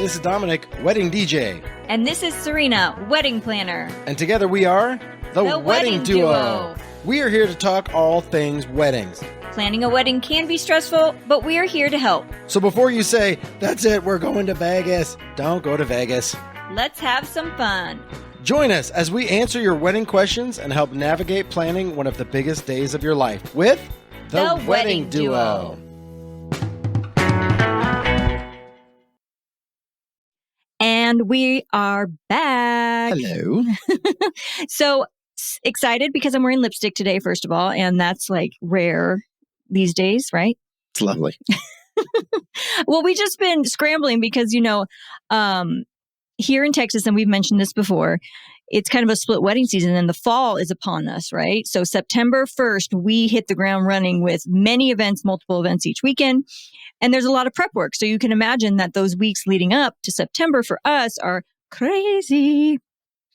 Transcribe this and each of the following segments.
this is Dominic, wedding DJ. And this is Serena, wedding planner. And together we are the Wedding Duo. We are here to talk all things weddings. Planning a wedding can be stressful, but we are here to help. So before you say, that's it, we're going to Vegas, don't go to Vegas. Let's have some fun. Join us as we answer your wedding questions and help navigate planning one of the biggest days of your life with the Wedding Duo. And we are back. Hello. So excited because I'm wearing lipstick today, first of all, and that's like rare these days, right? It's lovely. Well, we just been scrambling because, here in Texas, and we've mentioned this before, it's kind of a split wedding season and the fall is upon us, right? So September 1st, we hit the ground running with many events, multiple events each weekend. And there's a lot of prep work. So you can imagine that those weeks leading up to September for us are crazy.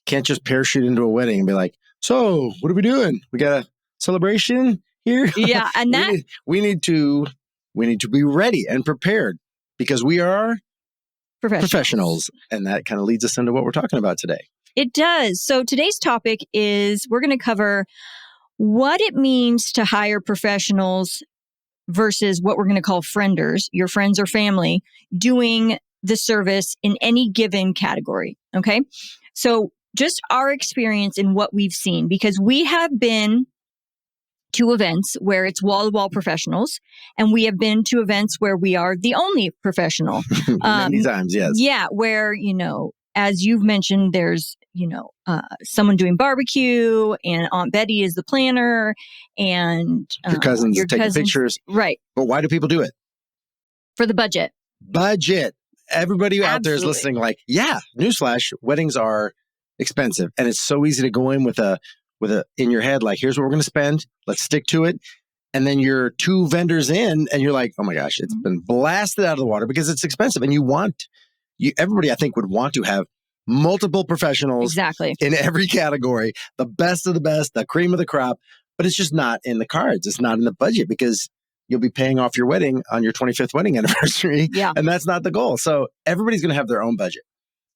Can't just parachute into a wedding and be like, so what are we doing? We got a celebration here? Yeah. And we need to be ready and prepared because we are professionals. And that kind of leads us into what we're talking about today. It does. So today's topic is we're going to cover what it means to hire professionals versus what we're going to call friendors, your friends or family, doing the service in any given category. Okay. So just our experience in what we've seen, because we have been to events where it's wall-to-wall professionals, and we have been to events where we are the only professional. Many times, yes. Yeah, where, as you've mentioned, there's, someone doing barbecue and Aunt Betty is the planner and your cousins taking pictures. Right. But why do people do it? For the budget. Budget. Everybody out there is Absolutely. listening like, yeah, newsflash, weddings are expensive. And it's so easy to go in with a in your head, like, here's what we're going to spend. Let's stick to it. And then you're 2 vendors in and you're like, oh my gosh, it's been blasted out of the water because it's expensive. And everybody, I think, would want to have multiple professionals Exactly. in every category, the best of the best, the cream of the crop, but it's just not in the cards. It's not in the budget because you'll be paying off your wedding on your 25th wedding anniversary. Yeah. And that's not the goal. So everybody's going to have their own budget.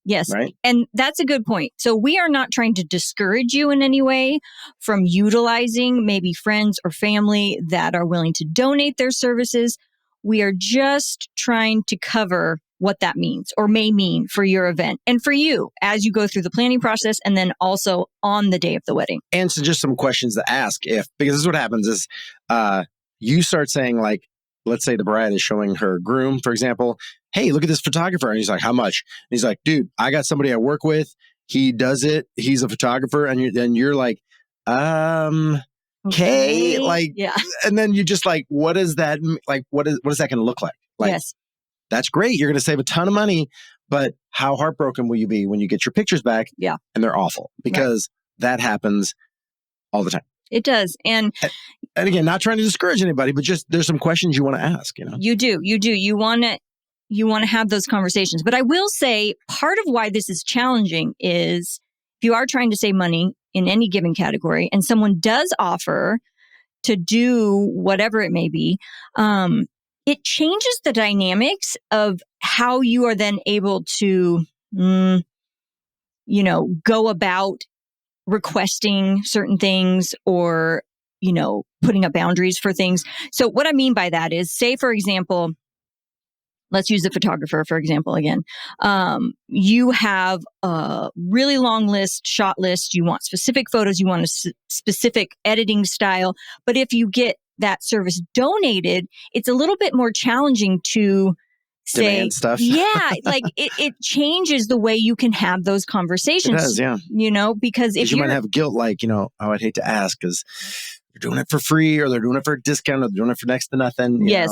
Yes. Right. And that's a good point. So we are not trying to discourage you in any way from utilizing maybe friends or family that are willing to donate their services. We are just trying to cover what that means or may mean for your event and for you as you go through the planning process and then also on the day of the wedding. And so just some questions to ask because this is what happens is you start saying like, let's say the bride is showing her groom, for example, hey, look at this photographer. And he's like, how much? And he's like, dude, I got somebody I work with. He does it. He's a photographer. And you're like, okay. Like, yeah. And then you just like, what is that? Like, what is that going to look like? Like, yes. That's great. You're going to save a ton of money, but how heartbroken will you be when you get your pictures back? Yeah. And they're awful because that happens all the time. It does. And again, not trying to discourage anybody, but just there's some questions you want to ask, You do. You want to have those conversations. But I will say part of why this is challenging is if you are trying to save money in any given category and someone does offer to do whatever it may be, it changes the dynamics of how you are then able to, go about requesting certain things or, putting up boundaries for things. So what I mean by that is, say, for example, let's use the photographer, for example, again. You have a really long shot list. You want specific photos. You want a specific editing style. But if you get that service donated, it's a little bit more challenging to say, demand stuff. Yeah, like it changes the way you can have those conversations. It does, yeah. Because if you might have guilt, like, I'd hate to ask because they're doing it for free or they're doing it for a discount or they're doing it for next to nothing. Yes.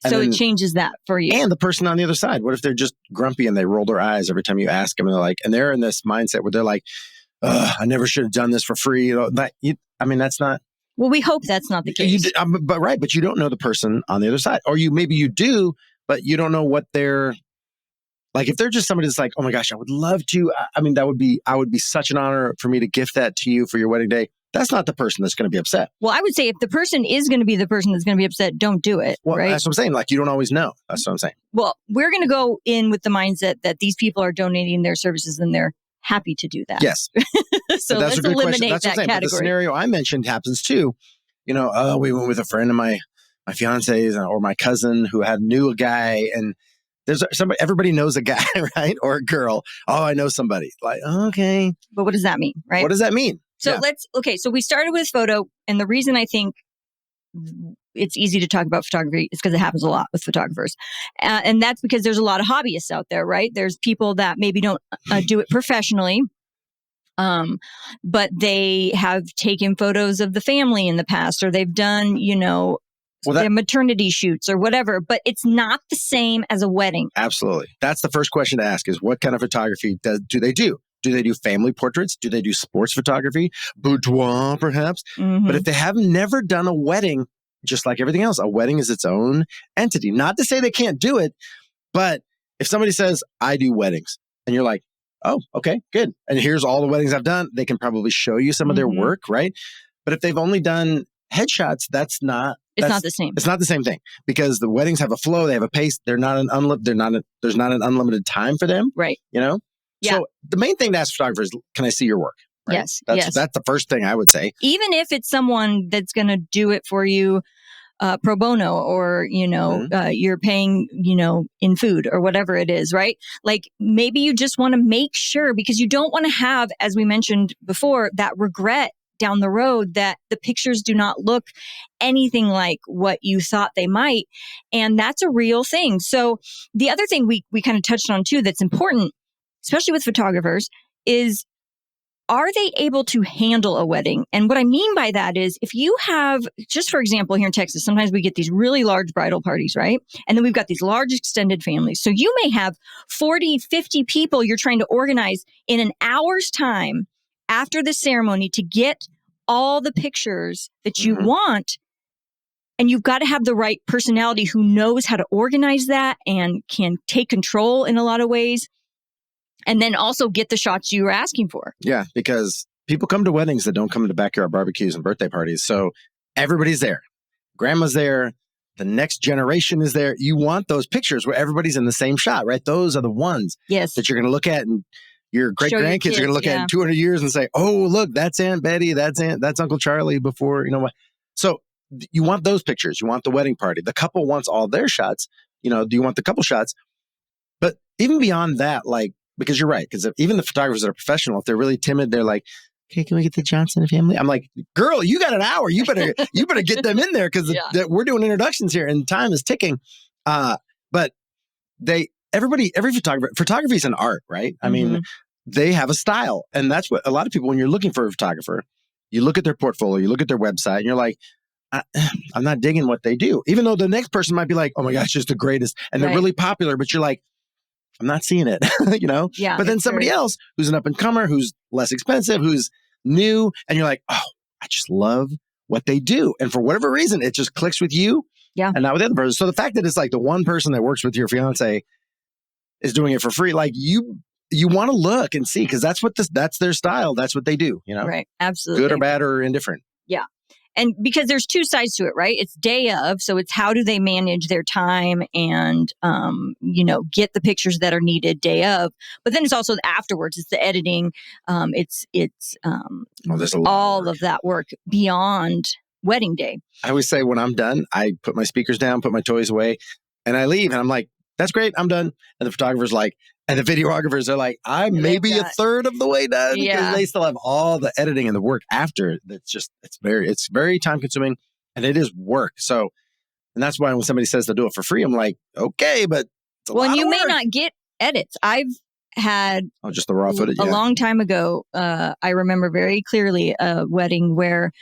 So then, it changes that for you. And the person on the other side, what if they're just grumpy and they roll their eyes every time you ask them and they're in this mindset where they're like, I never should have done this for free. That's not. Well, we hope that's not the case. But you don't know the person on the other side. Or maybe you do, but you don't know what their Like if they're just somebody that's like, oh my gosh, I would love to. I mean, I would be such an honor for me to gift that to you for your wedding day. That's not the person that's going to be upset. Well, I would say if the person is going to be the person that's going to be upset, don't do it. Well, right? That's what I'm saying. Like you don't always know. That's what I'm saying. Well, we're going to go in with the mindset that these people are donating their services and they're happy to do that. Yes. So that's let's a good question. eliminate That's what I'm that saying. But the category. scenario I mentioned happens too. We went with a friend of my fiance's or my cousin who knew a guy, and there's somebody, everybody knows a guy, right? Or a girl. Oh, I know somebody. Like, okay. But what does that mean, right? What does that mean? So so we started with photo, and the reason I think it's easy to talk about photography is because it happens a lot with photographers. And that's because there's a lot of hobbyists out there, right? There's people that maybe don't do it professionally, but they have taken photos of the family in the past, or they've done, their maternity shoots or whatever, but it's not the same as a wedding. Absolutely. That's the first question to ask is what kind of photography do they do? Do they do family portraits? Do they do sports photography? Boudoir, perhaps? Mm-hmm. But if they have never done a wedding, just like everything else, a wedding is its own entity. Not to say they can't do it, but if somebody says, I do weddings, and you're like, oh, okay, good. And here's all the weddings I've done, they can probably show you some of their work, right? But if they've only done headshots, it's not the same. It's not the same thing because the weddings have a flow, they have a pace. There's not an unlimited time for them, right? Yeah. So the main thing to ask photographers, can I see your work? Right? Yes. That's the first thing I would say. Even if it's someone that's going to do it for you pro bono, or, you're paying, in food or whatever it is, right? Like maybe you just want to make sure, because you don't want to have, as we mentioned before, that regret down the road that the pictures do not look anything like what you thought they might. And that's a real thing. So the other thing we kind of touched on too that's important, especially with photographers, is are they able to handle a wedding? And what I mean by that is if you have, just for example, here in Texas, sometimes we get these really large bridal parties, right? And then we've got these large extended families. So you may have 40, 50 people you're trying to organize in an hour's time after the ceremony to get all the pictures that you want. And you've got to have the right personality who knows how to organize that and can take control in a lot of ways. And then also get the shots you were asking for. Yeah, because people come to weddings that don't come to backyard barbecues and birthday parties. So everybody's there. Grandma's there. The next generation is there. You want those pictures where everybody's in the same shot, right? Those are the ones that you're going to look at, and your great grandkids are going to look at in 200 years and say, "Oh, look, that's Aunt Betty. That's Uncle Charlie." Before what. So you want those pictures. You want the wedding party. The couple wants all their shots. Do you want the couple shots? But even beyond that, like. Because you're right. Because even the photographers that are professional, if they're really timid, they're like, "Okay, can we get the Johnson family?" I'm like, "Girl, you got an hour. You better get them in there because we're doing introductions here and time is ticking." But every photography is an art, right? I mean, they have a style, and that's what a lot of people. When you're looking for a photographer, you look at their portfolio, you look at their website, and you're like, "I'm not digging what they do." Even though the next person might be like, "Oh my gosh, just the greatest," and they're really popular, but you're like, I'm not seeing it, Yeah, but then somebody else who's an up and comer, who's less expensive, who's new, and you're like, oh, I just love what they do. And for whatever reason, it just clicks with you and not with the other person. So the fact that it's like the one person that works with your fiance is doing it for free, like you want to look and see, because that's their style. That's what they do, Right. Absolutely. Good or bad or indifferent. Yeah. And because there's two sides to it, right? It's day of. So it's how do they manage their time and, get the pictures that are needed day of. But then it's also afterwards. It's the editing. It's all of that work beyond wedding day. I always say when I'm done, I put my speakers down, put my toys away, and I leave. And I'm like, that's great. I'm done. And the photographer's like, and the videographers are like, I'm maybe a third of the way done because they still have all the editing and the work after. It's very time consuming and it is work. So, and that's why when somebody says they'll do it for free, I'm like, okay, but it's a lot and of you may work. not get edits. I've had just the raw footage. A long time ago. I remember very clearly a wedding where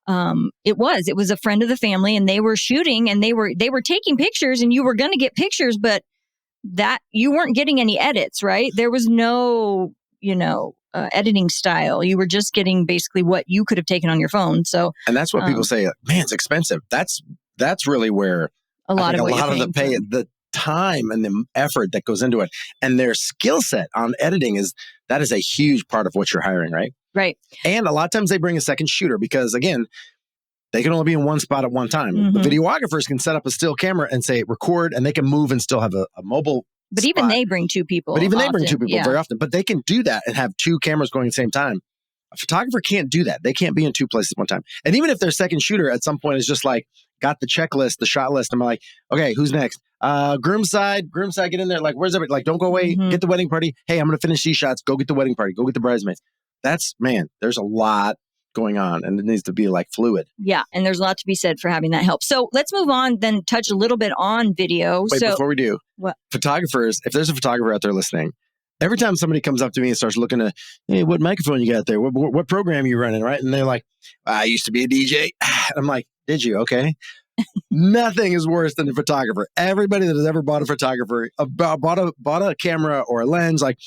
it was a friend of the family and they were shooting and they were taking pictures and you were going to get pictures, but that you weren't getting any edits, right? There was no, editing style. You were just getting basically what you could have taken on your phone. So, and that's what people say, man, it's expensive. That's really where a lot of the time and the effort that goes into it, and their skill set on editing is a huge part of what you're hiring, right? Right. And a lot of times they bring a second shooter because, again, they can only be in one spot at one time. Mhm. The videographers can set up a still camera and say record, and they can move and still have a mobile. But spot. even they bring two people. But even they bring often. two people very often. But they can do that and have two cameras going at the same time. A photographer can't do that. They can't be in two places at one time. And even if their second shooter at some point is just like got the checklist, the shot list, I'm like, okay, who's next? Groom side, get in there. Like, where's everybody? Like, don't go away. Mhm. Get the wedding party. Hey, I'm going to finish these shots. Go get the wedding party. Go get the bridesmaids. There's a lot going on, and it needs to be like fluid. Yeah, and there's a lot to be said for having that help. So let's move on, then touch a little bit on video. Wait, before we do, what? Photographers, if there's a photographer out there listening, every time somebody comes up to me and starts looking at, hey, what microphone you got there? What program you running, right? And they're like, I used to be a DJ. I'm like, did you? Okay. Nothing is worse than a photographer. Everybody that has ever bought bought a camera or a lens, like,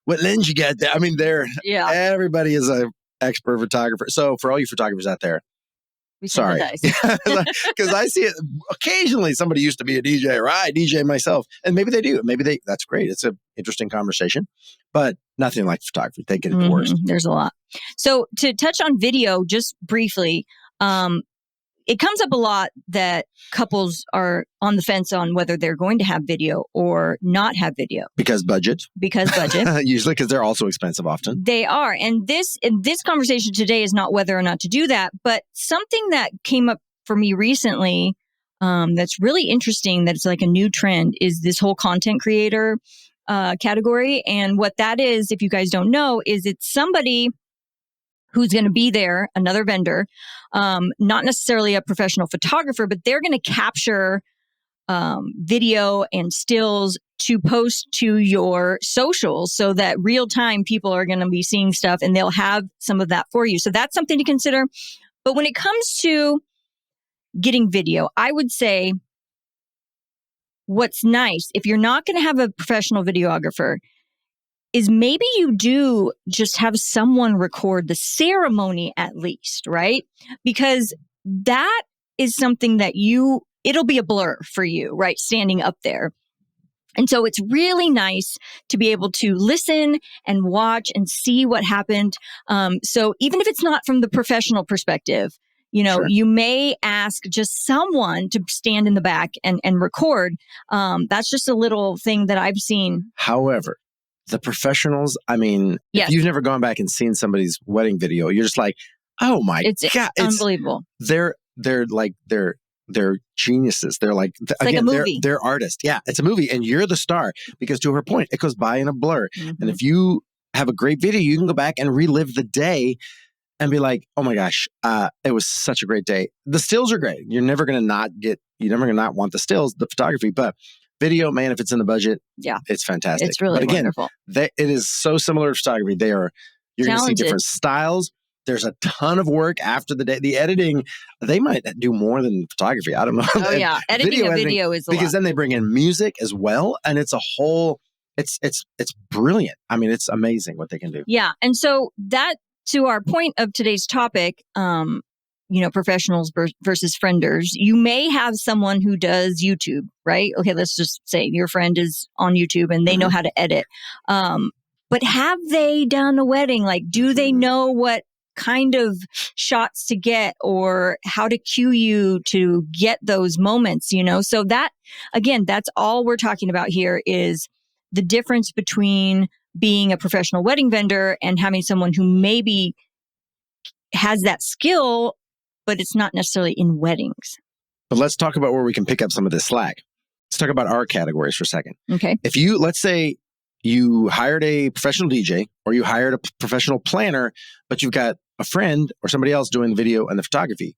what lens you got there? I mean, everybody is a expert photographer. So for all you photographers out there, sorry, because I see it occasionally. Somebody used to be a DJ, or I DJ myself, and maybe they do. That's great. It's an interesting conversation, but nothing like photography. They get it the worst. There's a lot. So to touch on video, just briefly, it comes up a lot that couples are on the fence on whether they're going to have video or not have video. Because budget. Usually because they're also expensive often. They are. And this conversation today is not whether or not to do that, but something that came up for me recently that's really interesting, that it's like a new trend, is this whole content creator category. And what that is, if you guys don't know, is it's somebody who's going to be there, another vendor, not necessarily a professional photographer, but they're going to capture video and stills to post to your socials so that real time people are going to be seeing stuff and they'll have some of that for you. So that's something to consider. But when it comes to getting video, I would say what's nice, if you're not going to have a professional videographer, is maybe you do just have someone record the ceremony at least, right? Because that is something that it'll be a blur for you, right? Standing up there. And so it's really nice to be able to listen and watch and see what happened. So even if it's not from the professional perspective, Sure. You may ask just someone to stand in the back and record. That's just a little thing that I've seen. However, the professionals, I mean, yes. If you've never gone back and seen somebody's wedding video, you're just like, oh my God. It's unbelievable. They're geniuses. They're like, like a movie. They're artists. Yeah, it's a movie. And you're the star because, to her point, it goes by in a blur. Mm-hmm. And if you have a great video, you can go back and relive the day and be like, oh my gosh, it was such a great day. The stills are great. You're never going to not want the stills, the photography, but video, man, if it's in the budget, it's fantastic. It's really wonderful. It is so similar to photography. You're going to see different styles. There's a ton of work after the day. The editing, they might do more than photography. I don't know. Oh yeah, editing a video is because then they bring in music as well, and it's a whole. It's brilliant. I mean, it's amazing what they can do. Yeah, and so that, to our point of today's topic, professionals versus frienders. You may have someone who does YouTube, right? Okay, let's just say your friend is on YouTube and they know how to edit. But have they done a wedding? Like, do they know what kind of shots to get or how to cue you to get those moments, So that, again, that's all we're talking about here is the difference between being a professional wedding vendor and having someone who maybe has that skill, but it's not necessarily in weddings. But let's talk about where we can pick up some of this slack. Let's talk about our categories for a second. Okay. If let's say you hired a professional DJ or you hired a professional planner, but you've got a friend or somebody else doing the video and the photography,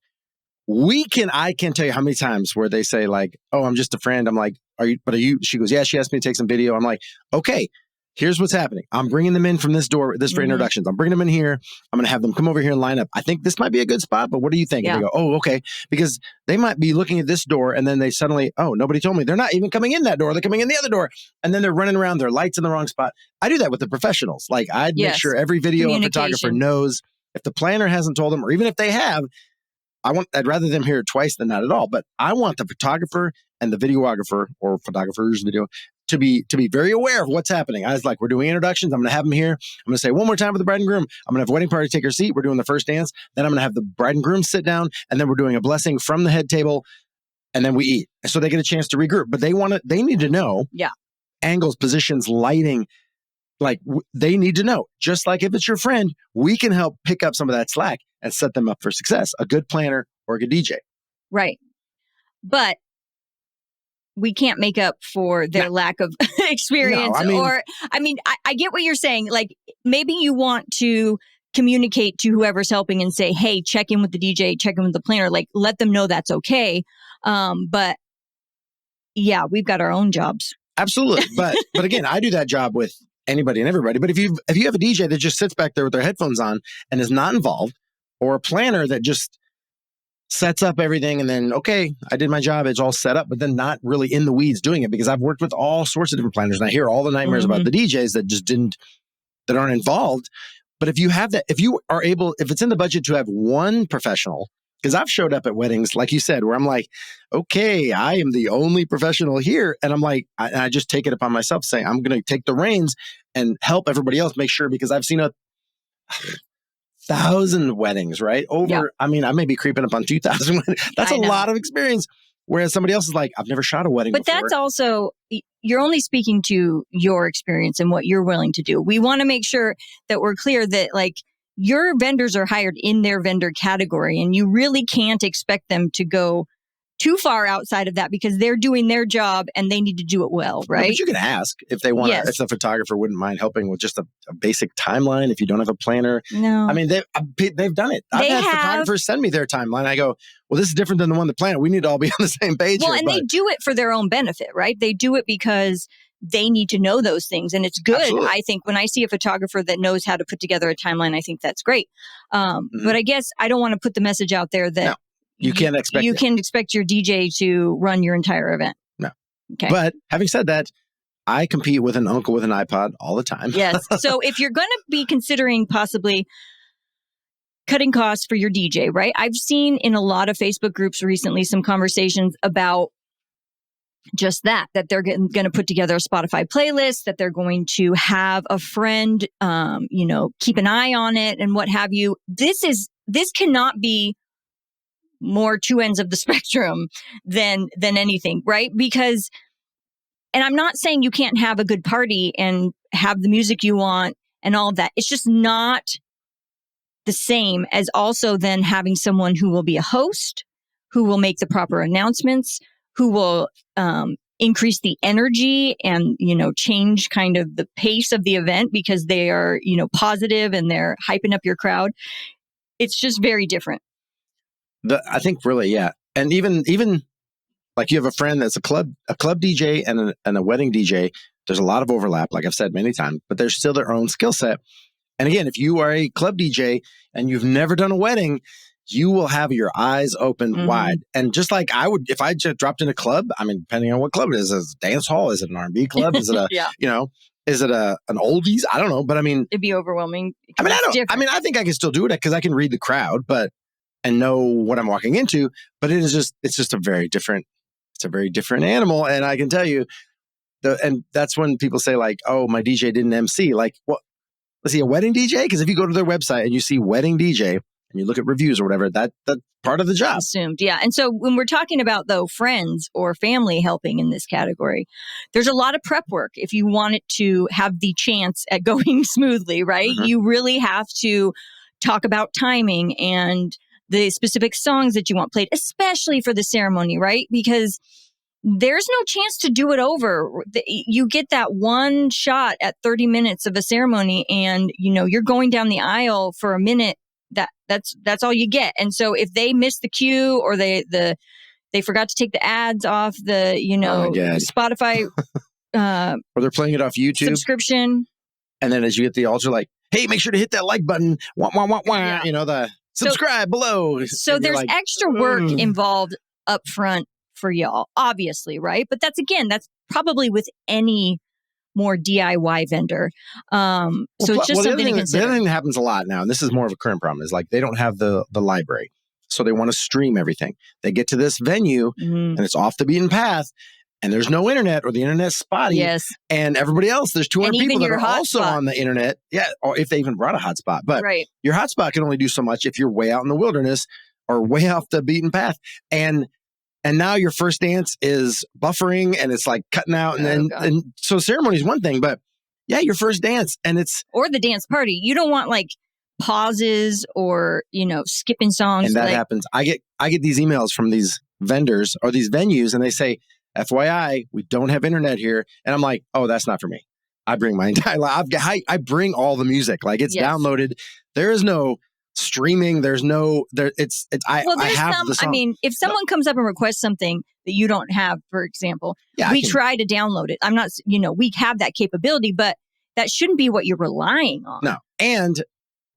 I can't tell you how many times where they say like, oh, I'm just a friend. I'm like, are you? She goes, yeah, she asked me to take some video. I'm like, okay, here's what's happening. I'm bringing them in from this door, for introductions. I'm bringing them in here. I'm going to have them come over here and line up. I think this might be a good spot, but what do you think? Yeah. And they go, oh, okay. Because they might be looking at this door and then they suddenly, oh, nobody told me. They're not even coming in that door. They're coming in the other door. And then they're running around. Their light's in the wrong spot. I do that with the professionals. Like I'd make sure every video and photographer knows if the planner hasn't told them, or even if they have, I'd rather them hear it twice than not at all. But I want the photographer and the videographer or photographers to be very aware of what's happening. I was like, we're doing introductions. I'm going to have them here. I'm going to say one more time for the bride and groom. I'm going to have wedding party take your seat. We're doing the first dance. Then I'm going to have the bride and groom sit down, and then we're doing a blessing from the head table, and then we eat. So they get a chance to regroup. But they need to know angles, positions, lighting. Like they need to know. Just like if it's your friend, we can help pick up some of that slack and set them up for success. A good planner or a good DJ. Right. But we can't make up for their lack of experience. No, I get what you're saying. Like maybe you want to communicate to whoever's helping and say, hey, check in with the DJ, check in with the planner, like let them know that's okay. But yeah, we've got our own jobs. Absolutely. But again, I do that job with anybody and everybody. But if you have a DJ that just sits back there with their headphones on and is not involved, or a planner that just sets up everything and then, okay, I did my job, it's all set up, but then not really in the weeds doing it, because I've worked with all sorts of different planners and I hear all the nightmares about the DJs that aren't involved. But if you have that, if it's in the budget to have one professional, because I've showed up at weddings, like you said, where I'm like, okay, I am the only professional here. And I'm like, I just take it upon myself saying, I'm going to take the reins and help everybody else make sure, because I've seen 1,000 weddings, right? I may be creeping up on 2,000. That's a lot of experience. Whereas somebody else is like, I've never shot a wedding before. But that's also, you're only speaking to your experience and what you're willing to do. We want to make sure that we're clear that like your vendors are hired in their vendor category, and you really can't expect them to go too far outside of that, because they're doing their job and they need to do it well, right? No, but you can ask if they want if the photographer wouldn't mind helping with just a basic timeline if you don't have a planner. No. I mean, they've done it. I've had photographers send me their timeline. I go, well, this is different than the one that planned. We need to all be on the same page. Well, and they do it for their own benefit, right? They do it because they need to know those things. And it's good. Absolutely. I think when I see a photographer that knows how to put together a timeline, I think that's great. But I guess I don't want to put the message out there that you can't expect your DJ to run your entire event. No. Okay. But having said that, I compete with an uncle with an iPod all the time. Yes. So if you're going to be considering possibly cutting costs for your DJ, right? I've seen in a lot of Facebook groups recently some conversations about just that they're going to put together a Spotify playlist, that they're going to have a friend, keep an eye on it and what have you. This cannot be more two ends of the spectrum than anything, right? Because, and I'm not saying you can't have a good party and have the music you want and all of that. It's just not the same as also then having someone who will be a host, who will make the proper announcements, who will increase the energy and, change kind of the pace of the event because they are, positive and they're hyping up your crowd. It's just very different. I think really, yeah. And even like you have a friend that's a club DJ and a wedding DJ, there's a lot of overlap, like I've said many times, but there's still their own skill set. And again, if you are a club DJ and you've never done a wedding, you will have your eyes open wide. And just like I would, if I just dropped in a club, I mean, depending on what club it is it a dance hall? Is it an R&B club? Is it is it an oldies? I don't know. But I mean, it'd be overwhelming. I think I can still do it because I can read the crowd, and know what I'm walking into. But it's just a very different animal. And I can tell you, and that's when people say like, oh, my DJ didn't MC. Like, well, let's see, a wedding DJ? Because if you go to their website and you see wedding DJ and you look at reviews or whatever, that's part of the job. Assumed, yeah. And so when we're talking about, though, friends or family helping in this category, there's a lot of prep work if you want it to have the chance at going smoothly, right? Mm-hmm. You really have to talk about timing and the specific songs that you want played, especially for the ceremony, right? Because there's no chance to do it over. You get that one shot at 30 minutes of a ceremony and, you're going down the aisle for a minute. That's all you get. And so if they miss the cue or they forgot to take the ads off the, Spotify, or they're playing it off YouTube subscription. And then as you get the altar, like, hey, make sure to hit that like button. Wah, wah, wah, wah. Yeah. The subscribe below. So there's extra work involved up front for y'all, obviously, right? But that's probably with any more DIY vendor. So it's just something to consider. The other thing that happens a lot now, and this is more of a current problem, is like they don't have the library. So they want to stream everything. They get to this venue and it's off the beaten path and there's no internet or the internet's spotty. Yes. And everybody else, there's 200 And even people that your are also hotspot. on the internet. Yeah. Or if they even brought a hotspot. But Right. your hotspot can only do so much if you're way out in the wilderness or way off the beaten path. And now your first dance is buffering and it's like cutting out. And so ceremony is one thing, but yeah, your first dance and it's. Or the dance party. You don't want like pauses or, skipping songs. And that happens. I get these emails from these vendors or these venues and they say, FYI, we don't have internet here. And I'm like, oh, that's not for me. I bring my entire life. I bring all the music. Like it's downloaded. There is no streaming. There's no, I have the song. I mean, if someone comes up and requests something that you don't have, for example, we try to download it. I'm not, we have that capability, but that shouldn't be what you're relying on. No. And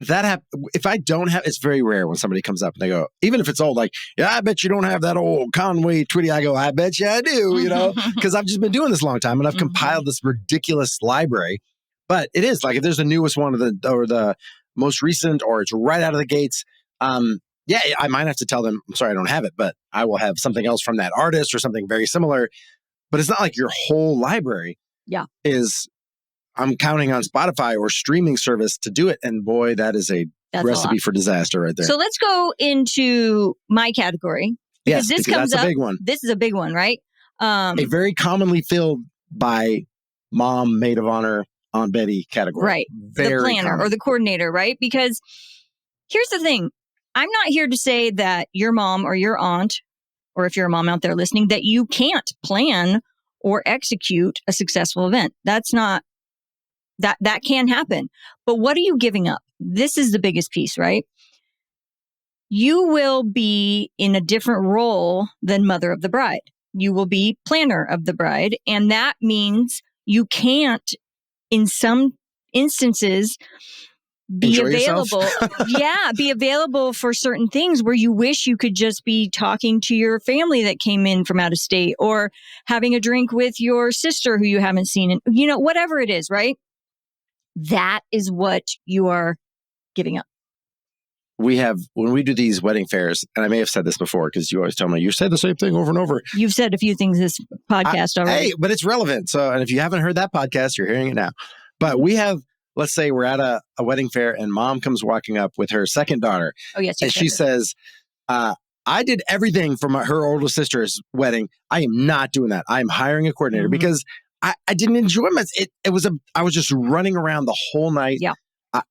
if I don't have, it's very rare when somebody comes up and they go, even if it's old, like, yeah, I bet you don't have that old Conway Twitty. I go, I bet you I do, because I've just been doing this a long time and I've compiled this ridiculous library. But it is like, if there's the newest one or the most recent, or it's right out of the gates. Yeah, I might have to tell them, I'm sorry, I don't have it, but I will have something else from that artist or something very similar. But it's not like your whole library is, I'm counting on Spotify or streaming service to do it. And boy, that's recipe for disaster right there. So let's go into my category. Yes, because that's a big one. This is a big one, right? A very commonly filled by mom, maid of honor, Aunt Betty category. Right. Very the planner common. Or the coordinator, right? Because here's the thing. I'm not here to say that your mom or your aunt, or if you're a mom out there listening, that you can't plan or execute a successful event. That's not, that can happen. But what are you giving up? This is the biggest piece, right? You will be in a different role than mother of the bride. You will be planner of the bride. And that means you can't, in some instances, be available. Be available for certain things where you wish you could just be talking to your family that came in from out of state, or having a drink with your sister who you haven't seen, and whatever it is, right? That is what you are giving up. When we do these wedding fairs, and I may have said this before because you always tell me, you say the same thing over and over. You've said a few things this podcast already. Hey, but it's relevant. So, and if you haven't heard that podcast, you're hearing it now. But we have, let's say we're at a wedding fair and mom comes walking up with her second daughter. Oh, yes. And she says, I did everything for her older sister's wedding. I am not doing that. I'm hiring a coordinator because I didn't enjoy it. I was just running around the whole night. Yeah.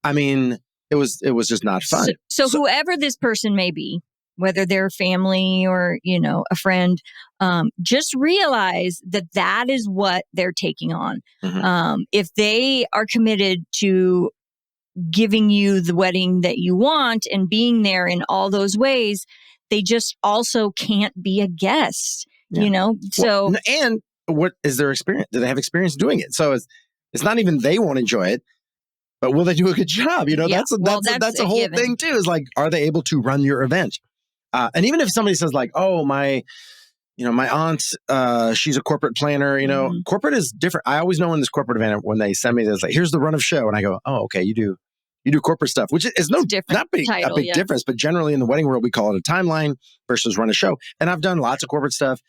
I mean, it was just not fun. So whoever this person may be, whether they're family or, a friend, just realize that is what they're taking on. If they are committed to giving you the wedding that you want and being there in all those ways, they just also can't be a guest, So, and what is their experience? Do they have experience doing it? So it's not even they won't enjoy it, but will they do a good job? That's a whole thing too. Is like, are they able to run your event? And even if somebody says like, oh, my aunt, she's a corporate planner, corporate is different. I always know in this corporate event, when they send me this, like, here's the run of show. And I go, oh, okay, you do corporate stuff, which is not a big difference, but generally in the wedding world, we call it a timeline versus run a show. And I've done lots of corporate stuff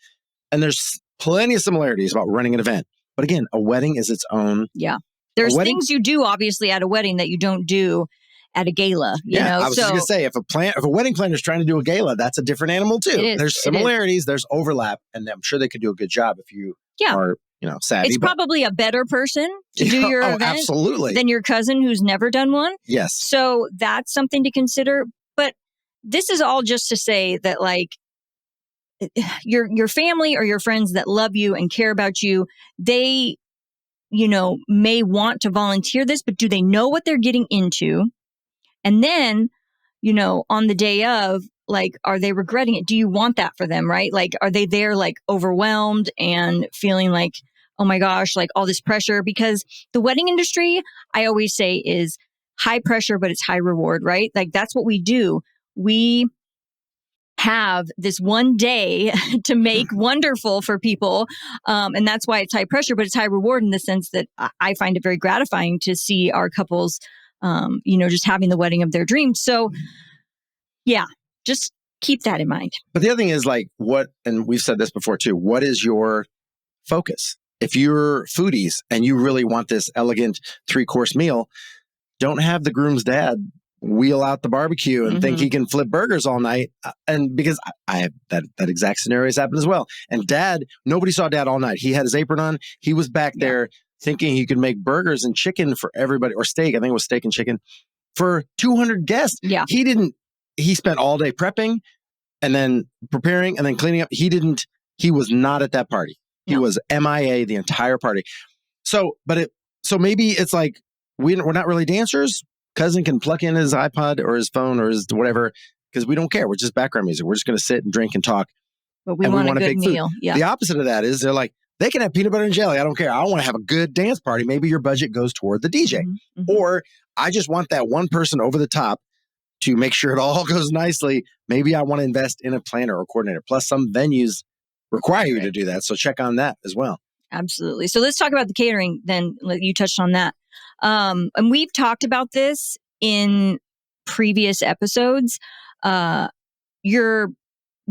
and there's plenty of similarities about running an event. But again, a wedding is its own. Yeah. There's things you do obviously at a wedding that you don't do at a gala. I was just going to say, if a wedding planner is trying to do a gala, that's a different animal too. There's similarities, there's overlap, and I'm sure they could do a good job if you are, savvy. It's probably a better person to do your event absolutely. Than your cousin who's never done one. Yes. So that's something to consider. But this is all just to say that, like, your family or your friends that love you and care about you, they, may want to volunteer this, but do they know what they're getting into? And then, on the day of, like, are they regretting it? Do you want that for them, right? Like, are they there, like, overwhelmed and feeling like, oh my gosh, like all this pressure? Because the wedding industry, I always say, is high pressure, but it's high reward, right? Like, that's what we do. We have this one day to make wonderful for people. And that's why it's high pressure, but it's high reward in the sense that I find it very gratifying to see our couples, just having the wedding of their dreams. So yeah, just keep that in mind. But the other thing is like and we've said this before too, what is your focus? If you're foodies and you really want this elegant 3-course meal, don't have the groom's dad wheel out the barbecue and think he can flip burgers all night. And because I have that exact scenario has happened as well. And dad, nobody saw dad all night. He had his apron on. He was back there thinking he could make burgers and chicken for everybody, or steak. I think it was steak and chicken for 200 guests. Yeah. He spent all day prepping and then preparing and then cleaning up. He was not at that party. He was MIA the entire party. So maybe it's like, we're not really dancers. Cousin can plug in his iPod or his phone or his whatever, because we don't care. We're just background music. We're just going to sit and drink and talk. But we want a good meal. Yeah. The opposite of that is they're like, they can have peanut butter and jelly. I don't care. I want to have a good dance party. Maybe your budget goes toward the DJ. Or I just want that one person over the top to make sure it all goes nicely. Maybe I want to invest in a planner or coordinator. Plus, some venues require you to do that. So check on that as well. Absolutely. So let's talk about the catering then. You touched on that. And we've talked about this in previous episodes. Your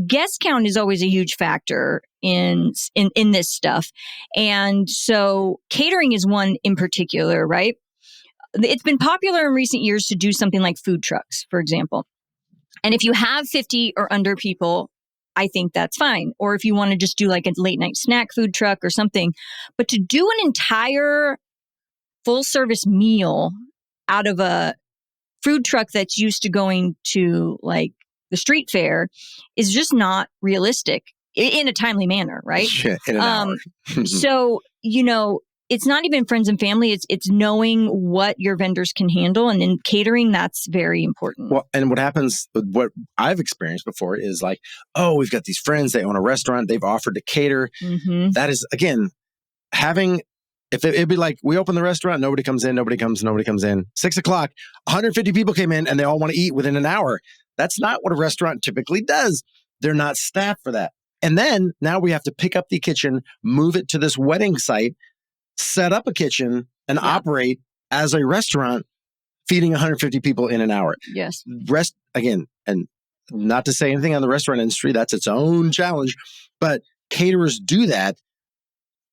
guest count is always a huge factor in this stuff. And so catering is one in particular, right? It's been popular in recent years to do something like food trucks, for example. And if you have 50 or under people, I think that's fine. Or if you want to just do like a late night snack food truck or something. But to do an entire full service meal out of a food truck that's used to going to like the street fair is just not realistic in a timely manner, right? In an hour. So, it's not even friends and family. It's knowing what your vendors can handle. And in catering, that's very important. Well, and what I've experienced before is like, oh, we've got these friends, they own a restaurant, they've offered to cater. That is, again, it'd be like, we open the restaurant, nobody comes in. 6 o'clock, 150 people came in and they all want to eat within an hour. That's not what a restaurant typically does. They're not staffed for that. And then now we have to pick up the kitchen, move it to this wedding site, set up a kitchen and operate as a restaurant, feeding 150 people in an hour. Yes. Again, and not to say anything on the restaurant industry, that's its own challenge, but caterers do that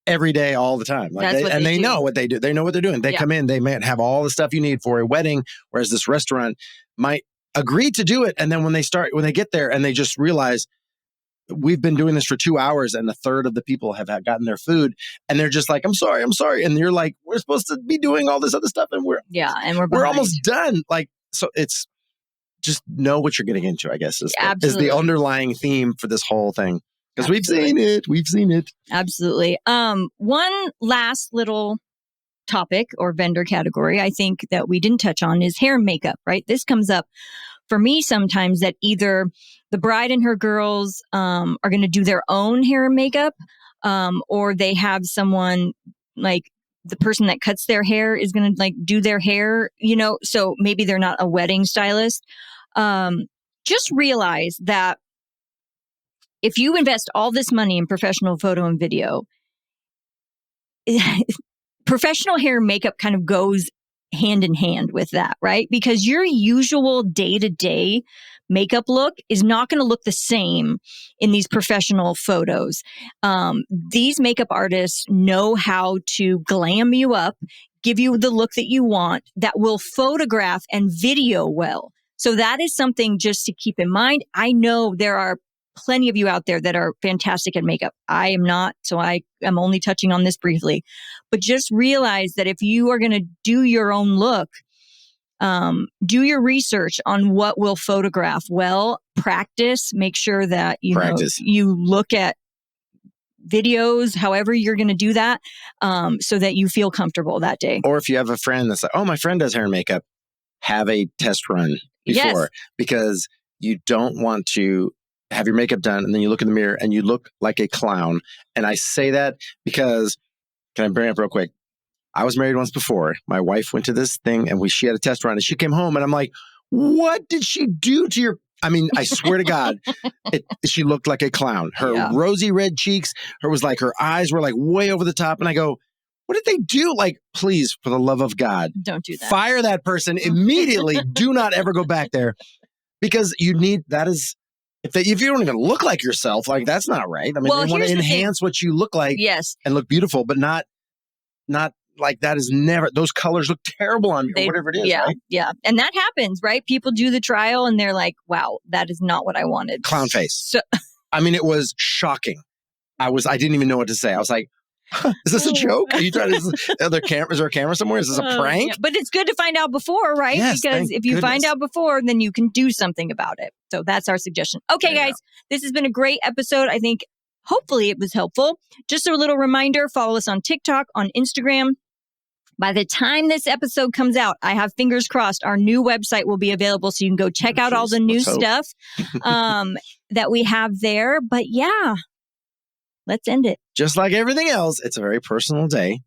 every day, all the time. They know what they do. They know what they're doing. They come in, they might have all the stuff you need for a wedding, whereas this restaurant might agree to do it. And then when they get there and they just realize, we've been doing this for 2 hours and a third of the people have gotten their food and they're just like, I'm sorry. And you're like, we're supposed to be doing all this other stuff and we're almost done. Like, so it's just know what you're getting into, I guess, is the underlying theme for this whole thing. Because we've seen it. Absolutely. One last little topic or vendor category I think that we didn't touch on is hair and makeup, right? This comes up for me sometimes that either the bride and her girls are going to do their own hair and makeup, or they have someone like the person that cuts their hair is going to like do their hair, so maybe they're not a wedding stylist. Just realize that if you invest all this money in professional photo and video, professional hair and makeup kind of goes hand in hand with that, right? Because your usual day-to-day makeup look is not going to look the same in these professional photos. These makeup artists know how to glam you up, give you the look that you want, that will photograph and video well. So that is something just to keep in mind. I know there are plenty of you out there that are fantastic at makeup. I am not, so I am only touching on this briefly. But just realize that if you are going to do your own look, do your research on what will photograph well. Practice. Make sure that you look at videos, however you're going to do that, so that you feel comfortable that day. Or if you have a friend that's like, oh, my friend does hair and makeup, have a test run before, because you don't want to have your makeup done and then you look in the mirror and you look like a clown. And I say that because, can I bring it up real quick? I was married once before. My wife went to this thing and she had a test run and she came home and I'm like, what did she do to your... I mean, I swear to God, she looked like a clown. Her rosy red cheeks, her eyes were like way over the top. And I go, what did they do? Like, please, for the love of God, don't do that. Fire that person immediately. Do not ever go back there, because if you don't even look like yourself, like that's not right. I mean, Well, they want to here's the thing. enhance what you look like Yes. and look beautiful, but not like that is never, those colors look terrible on you or whatever it is, Yeah. right? Yeah. And that happens, right? People do the trial and they're like, wow, that is not what I wanted. Clown face. So, I mean, it was shocking. I didn't even know what to say. I was like, is this a joke? Are you trying to, is there a camera somewhere? Is this a prank? yeah. But it's good to find out before, right? Yes, because thank if you find goodness. out before, then you can do something about it. So that's our suggestion. Okay, There you guys, this has been a great episode. I think hopefully it was helpful. Just a little reminder, follow us on TikTok, on Instagram. By the time this episode comes out, I have fingers crossed, our new website will be available so you can go check out all the new Let's hope. stuff that we have there. But yeah, let's end it. Just like everything else, it's a very personal day.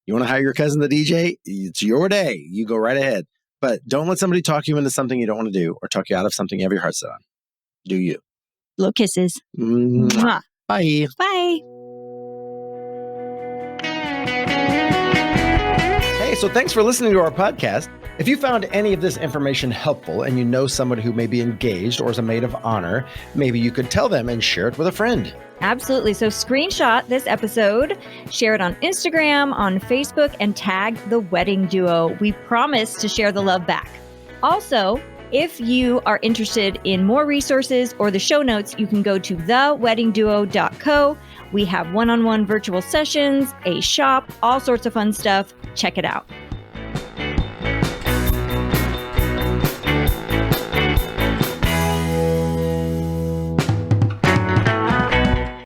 You want to hire your cousin to DJ? It's your day. You go right ahead. But don't let somebody talk you into something you don't want to do or talk you out of something you have your heart set on. Do you? Little kisses. Mwah. Mwah. Bye. Bye. Hey, so thanks for listening to our podcast. If you found any of this information helpful and you know someone who may be engaged or is a maid of honor, maybe you could tell them and share it with a friend. Absolutely. So screenshot this episode, share it on Instagram, on Facebook, and tag the wedding duo. We promise to share the love back. Also, if you are interested in more resources or the show notes, you can go to theweddingduo.co. We have one-on-one virtual sessions, a shop, all sorts of fun stuff. Check it out.